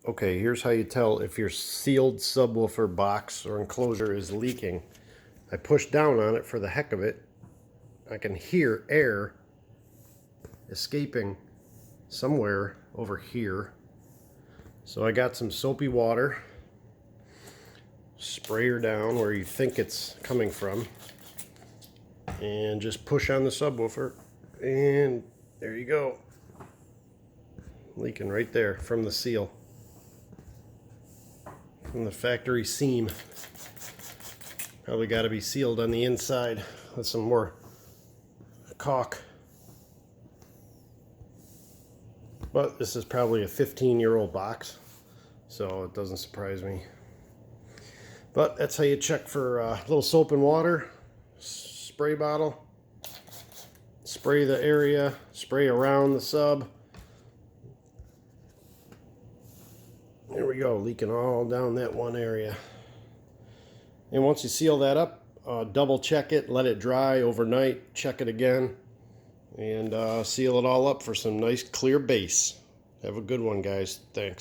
Okay, here's how you tell if your sealed subwoofer box or enclosure is leaking. I push down on it for the heck of it. I can hear air escaping somewhere over here. So I got some soapy water. Spray her down where you think it's coming from. And just push on the subwoofer. And there you go. Leaking right there from the seal. From the factory seam. Probably got to be sealed on the inside with some more caulk. But this is probably a 15-year-old box, so it doesn't surprise me. But that's how you check for a little soap and water, spray bottle, spray the area, spray around the sub. There we go, leaking all down that one area. And once you seal that up, double check it, let it dry overnight, check it again, and seal it all up for some nice clear base. Have a good one, guys. Thanks.